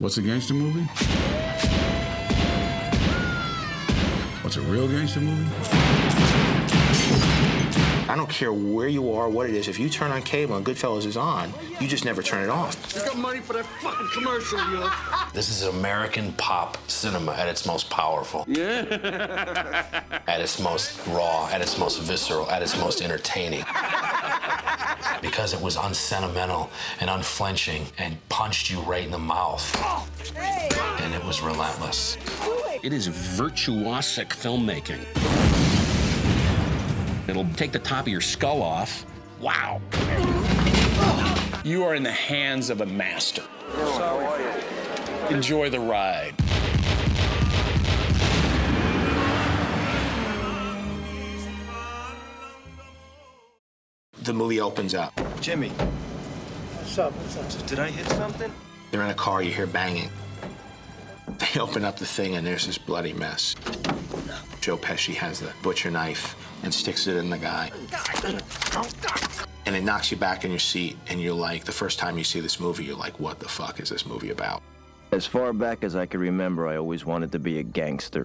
What's a gangster movie? What's a real gangster movie? I don't care where you are, what it is. If you turn on cable and Goodfellas is on, you just never turn it off. You got money for that fucking commercial, yo. This is American pop cinema at its most powerful. Yeah. At its most raw, at its most visceral, at its most entertaining. Because it was unsentimental and unflinching and punched you right in the mouth. And it was relentless. It is virtuosic filmmaking. It'll take the top of your skull off. Wow. You are in the hands of a master. Enjoy the ride. The movie opens up. Jimmy. What's up? What's up? Did I hit something? They're in a car, you hear banging. They open up the thing and there's this bloody mess. Joe Pesci has the butcher knife and sticks it in the guy. And it knocks you back in your seat and you're like, the first time you see this movie, you're like, what the fuck is this movie about? As far back as I can remember, I always wanted to be a gangster.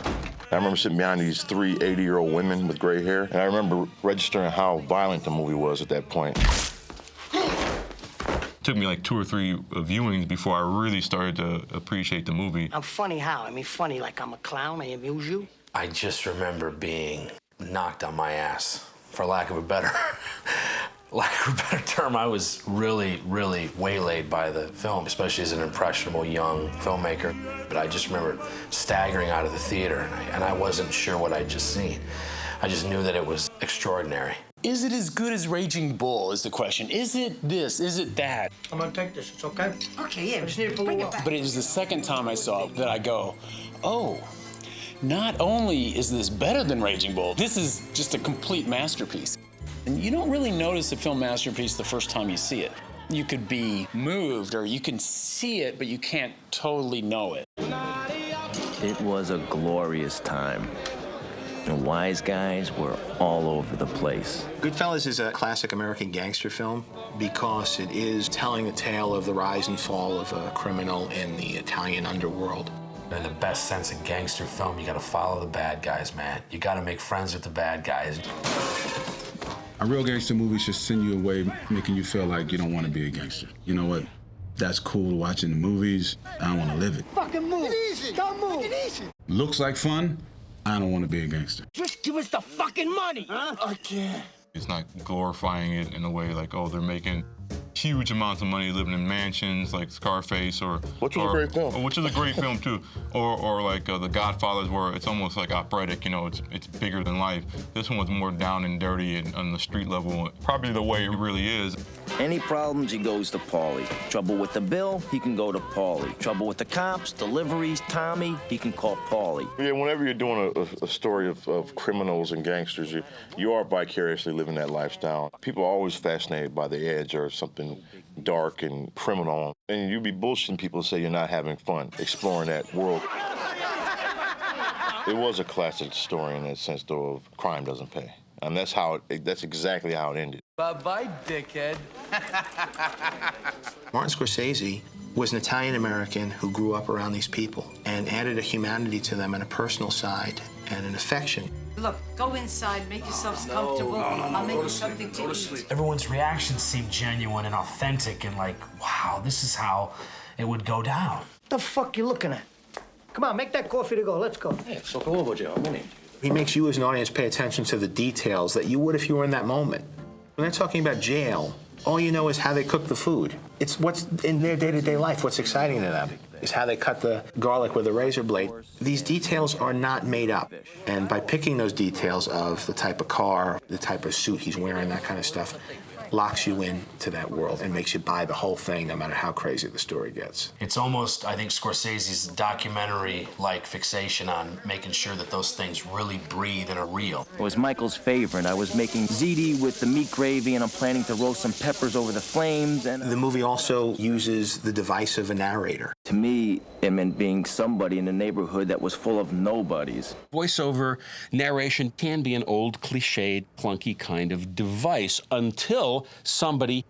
I remember sitting behind these three 80-year-old women with gray hair, and I remember registering how violent the movie was at that point. Took me like 2 or 3 viewings before I really started to appreciate the movie. I'm funny how? I mean, funny like I'm a clown, I amuse you? I just remember being knocked on my ass, for lack of a better term. I was really, really waylaid by the film, especially as an impressionable young filmmaker. But I just remember staggering out of the theater, and I wasn't sure what I'd just seen. I just knew that it was extraordinary. Is it as good as Raging Bull is the question. Is it this? Is it that? I'm gonna take this, it's okay? Okay, yeah, Just need it for a little while. But it was the second time I saw it that I go, oh, not only is this better than Raging Bull, this is just a complete masterpiece. And you don't really notice a film masterpiece the first time you see it. You could be moved or you can see it, but you can't totally know it. It was a glorious time. The wise guys were all over the place. Goodfellas is a classic American gangster film because it is telling the tale of the rise and fall of a criminal in the Italian underworld. In the best sense of gangster film, you gotta follow the bad guys, man. You gotta make friends with the bad guys. A real gangster movie should send you away making you feel like you don't want to be a gangster. You know what? That's cool to watch in the movies. I don't want to live it. Fucking move! Easy! Don't move! Take it easy! Looks like fun. I don't want to be a gangster. Just give us the fucking money! Huh? I can't. It's not glorifying it in a way like, oh, they're making huge amounts of money living in mansions like Scarface Which was a great film. Which is a great film too. Or like The Godfathers, where it's almost like operatic, you know, it's bigger than life. This one was more down and dirty and on the street level, probably the way it really is. Any problems, he goes to Paulie. Trouble with the bill, he can go to Paulie. Trouble with the cops, deliveries, Tommy, he can call Paulie. Yeah, whenever you're doing a story of criminals and gangsters, you are vicariously living that lifestyle. People are always fascinated by the edge or something dark and criminal. And you'd be bullshitting people to say you're not having fun exploring that world. It was a classic story in that sense, though, of crime doesn't pay. And that's exactly how it ended. Bye-bye, dickhead. Martin Scorsese was an Italian-American who grew up around these people and added a humanity to them and a personal side and an affection. Look, go inside, make yourselves comfortable. I'll make you something to eat. Everyone's reactions seemed genuine and authentic and like, wow, this is how it would go down. What the fuck you looking at? Come on, make that coffee to go. Let's go. Hey, so go over, Joe. He makes you as an audience pay attention to the details that you would if you were in that moment. When they're talking about jail, all you know is how they cook the food. It's what's in their day-to-day life. What's exciting to them is how they cut the garlic with a razor blade. These details are not made up. And by picking those details of the type of car, the type of suit he's wearing, that kind of stuff, locks you into that world and makes you buy the whole thing, no matter how crazy the story gets. It's almost, I think, Scorsese's documentary-like fixation on making sure that those things really breathe and are real. It was Michael's favorite. I was making ziti with the meat gravy, and I'm planning to roast some peppers over the flames, and... The movie also uses the device of a narrator. To me, it meant being somebody in a neighborhood that was full of nobodies. Voiceover narration can be an old, cliched, clunky kind of device until somebody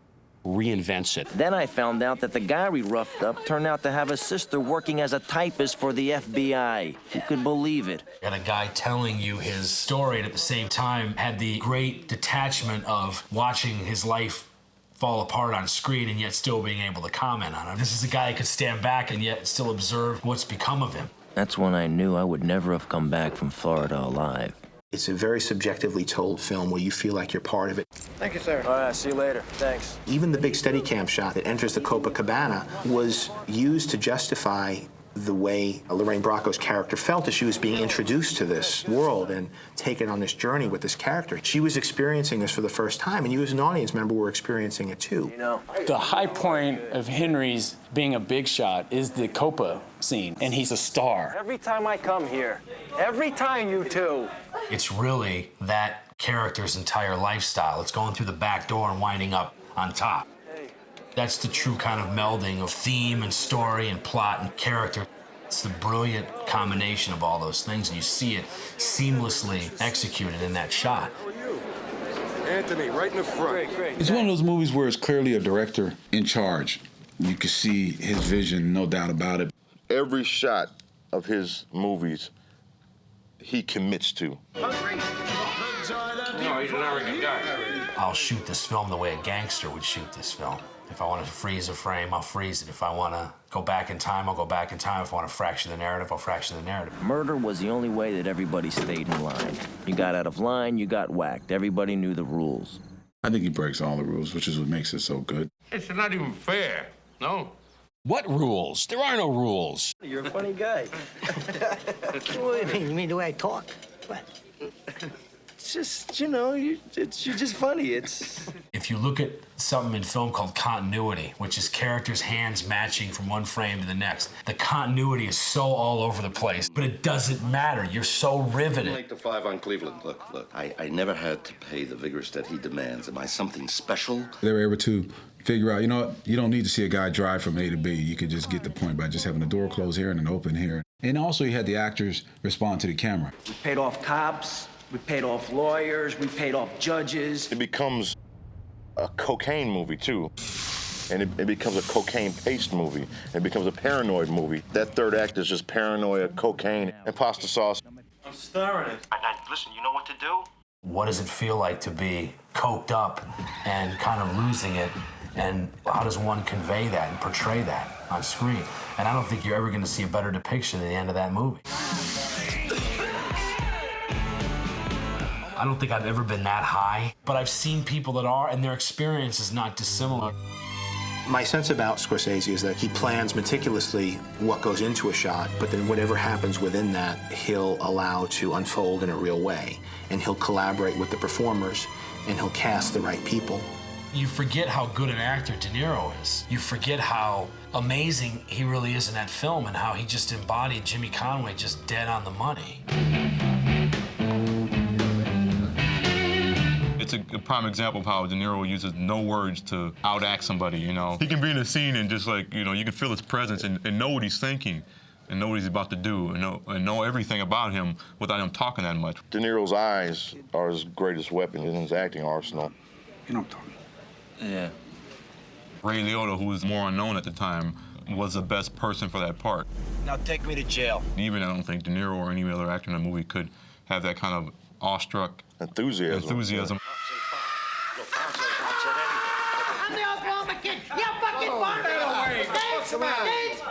reinvents it. Then I found out that the guy we roughed up turned out to have a sister working as a typist for the FBI. Who could believe it? You got a guy telling you his story and at the same time had the great detachment of watching his life fall apart on screen and yet still being able to comment on it. This is a guy who could stand back and yet still observe what's become of him. That's when I knew I would never have come back from Florida alive. It's a very subjectively told film where you feel like you're part of it. Thank you, sir. All right, see you later. Thanks. Even the big Steadicam shot that enters the Copacabana was used to justify the way Lorraine Bracco's character felt as she was being introduced to this world and taken on this journey with this character. She was experiencing this for the first time, and you as an audience member were experiencing it too. You know, The high point of Henry's being a big shot is the Copa scene, and he's a star. Every time I come here, every time you two. It's really that character's entire lifestyle. It's going through the back door and winding up on top. That's the true kind of melding of theme and story and plot and character. It's the brilliant combination of all those things, and you see it seamlessly executed in that shot. Anthony, right in the front. Great. It's one of those movies where it's clearly a director in charge. You can see his vision, no doubt about it. Every shot of his movies, he commits to. No, he's an arrogant guy. I'll shoot this film the way a gangster would shoot this film. If I want to freeze a frame, I'll freeze it. If I want to go back in time, I'll go back in time. If I want to fracture the narrative, I'll fracture the narrative. murder was the only way that everybody stayed in line. You got out of line, you got whacked. Everybody knew the rules. I think he breaks all the rules, which is what makes it so good. It's not even fair, no? What rules? There are no rules. You're a funny guy. What do you mean? You mean the way I talk? What? It's just, you're just funny. It's... If you look at something in film called continuity, which is characters' hands matching from one frame to the next, the continuity is so all over the place, but it doesn't matter. You're so riveted. Take the 5 on Cleveland. Look. I never had to pay the vigorous that he demands. Am I something special? They were able to figure out, you know what, you don't need to see a guy drive from A to B. You could just get the point by just having the door closed here and an open here. And also you had the actors respond to the camera. We paid off cops, we paid off lawyers, we paid off judges. It becomes a cocaine movie, too. And it becomes a cocaine-paced movie. It becomes a paranoid movie. That third act is just paranoia, cocaine, and pasta sauce. I'm starring it. Listen, you know what to do? What does it feel like to be coked up and kind of losing it? And how does one convey that and portray that on screen? And I don't think you're ever going to see a better depiction at the end of that movie. I don't think I've ever been that high, but I've seen people that are, and their experience is not dissimilar. My sense about Scorsese is that he plans meticulously what goes into a shot, but then whatever happens within that, he'll allow to unfold in a real way. And he'll collaborate with the performers, and he'll cast the right people. You forget how good an actor De Niro is. You forget how amazing he really is in that film and how he just embodied Jimmy Conway just dead on the money. It's a prime example of how De Niro uses no words to outact somebody, you know. He can be in a scene and just like, you can feel his presence and know what he's thinking and know what he's about to do and know everything about him without him talking that much. De Niro's eyes are his greatest weapon in his acting arsenal. You know what I'm talking about. Yeah. Ray Liotta, who was more unknown at the time, was the best person for that part. Now take me to jail. Even I don't think De Niro or any other actor in the movie could have that kind of awestruck enthusiasm. I'm the Oklahoma kid. You fucking Dance,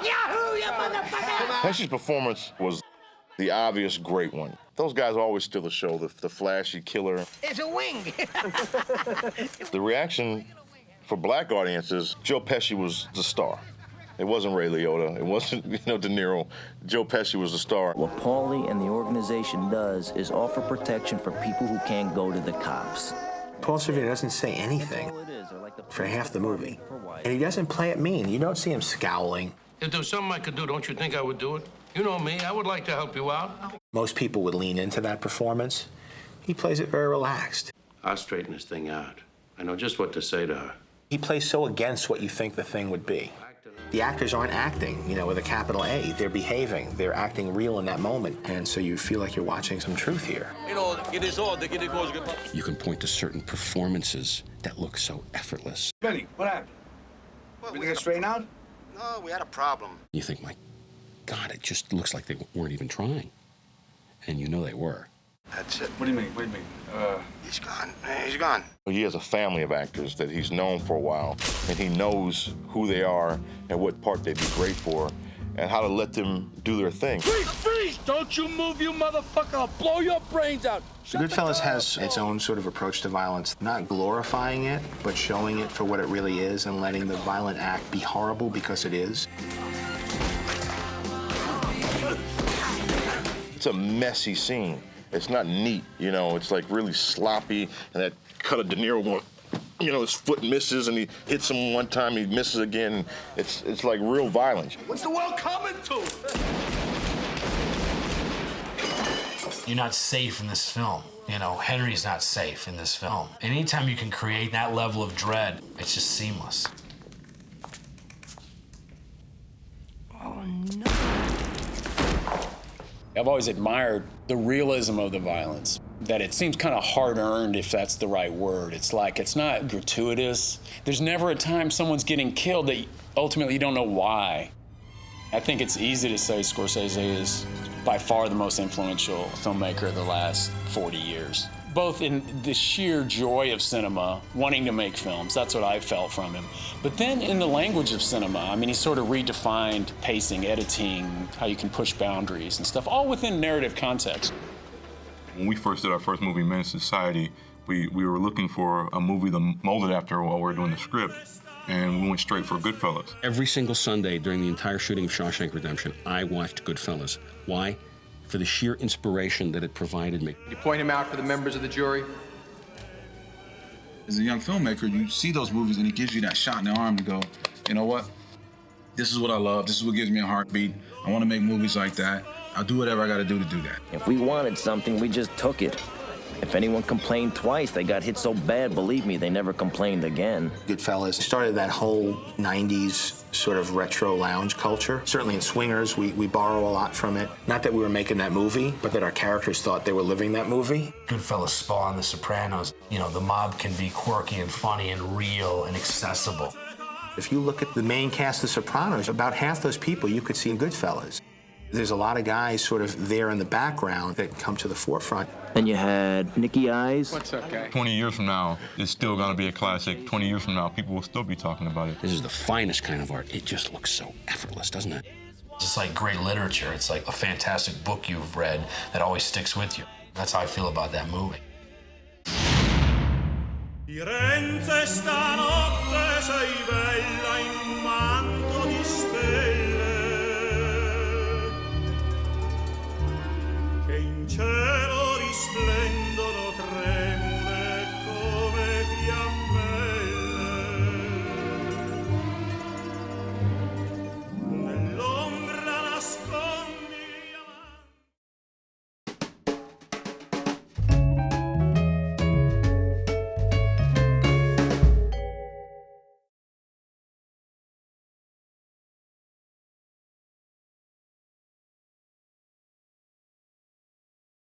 Yahoo, you motherfucker! Pesci's performance was the obvious great one. Those guys always steal the show, the flashy killer. It's a wing. The reaction for black audiences, Joe Pesci was the star. It wasn't Ray Liotta. It wasn't, De Niro. Joe Pesci was the star. What Paulie and the organization does is offer protection for people who can't go to the cops. Paul Sorvino doesn't say anything for half the movie. And he doesn't play it mean. You don't see him scowling. If there was something I could do, don't you think I would do it? You know me, I would like to help you out. Most people would lean into that performance. He plays it very relaxed. I'll straighten this thing out. I know just what to say to her. He plays so against what you think the thing would be. The actors aren't acting, you know, with a capital A. They're behaving. They're acting real in that moment. And so you feel like you're watching some truth here. You can point to certain performances that look so effortless. Benny, what happened? Everything get straightened out? No, we had a problem. You think, my God, it just looks like they weren't even trying. And you know they were. That's it. What do you mean? What do you mean? He's gone. He's gone. He has a family of actors that he's known for a while, and he knows who they are and what part they'd be great for, and how to let them do their thing. Freeze! Don't you move, you motherfucker! I'll blow your brains out! Goodfellas has its own sort of approach to violence, not glorifying it, but showing it for what it really is and letting the violent act be horrible because it is. It's a messy scene. It's not neat, you know, it's like really sloppy, and that cut of De Niro going, you know, his foot misses and he hits him one time, he misses again. It's like real violence. What's the world coming to? You're not safe in this film. You know, Henry's not safe in this film. Anytime you can create that level of dread, it's just seamless. Oh, no. I've always admired the realism of the violence, that it seems kind of hard-earned, if that's the right word. It's like, it's not gratuitous. There's never a time someone's getting killed that ultimately you don't know why. I think it's easy to say Scorsese is by far the most influential filmmaker of the last 40 years. Both in the sheer joy of cinema, wanting to make films, that's what I felt from him. But then in the language of cinema, I mean, he sort of redefined pacing, editing, how you can push boundaries and stuff, all within narrative context. When we first did our first movie, Men's Society, we were looking for a movie that molded after while we were doing the script, and we went straight for Goodfellas. Every single Sunday during the entire shooting of Shawshank Redemption, I watched Goodfellas. Why? For the sheer inspiration that it provided me. You point him out for the members of the jury? As a young filmmaker, you see those movies and it gives you that shot in the arm to go, you know what? This is what I love. This is what gives me a heartbeat. I want to make movies like that. I'll do whatever I got to do that. If we wanted something, we just took it. If anyone complained twice, they got hit so bad, believe me, they never complained again. Goodfellas started that whole 90s sort of retro lounge culture. Certainly in Swingers, we borrow a lot from it. Not that we were making that movie, but that our characters thought they were living that movie. Goodfellas spawned The Sopranos. You know, the mob can be quirky and funny and real and accessible. If you look at the main cast of Sopranos, about half those people you could see in Goodfellas. There's a lot of guys sort of there in the background that come to the forefront. Then you had Nicky Eyes. What's okay? 20 years from now, it's still gonna be a classic. 20 years from now, people will still be talking about it. This is the finest kind of art. It just looks so effortless, doesn't it? It's like great literature. It's like a fantastic book you've read that always sticks with you. That's how I feel about that movie. Firenze stanotte sei bella in mare.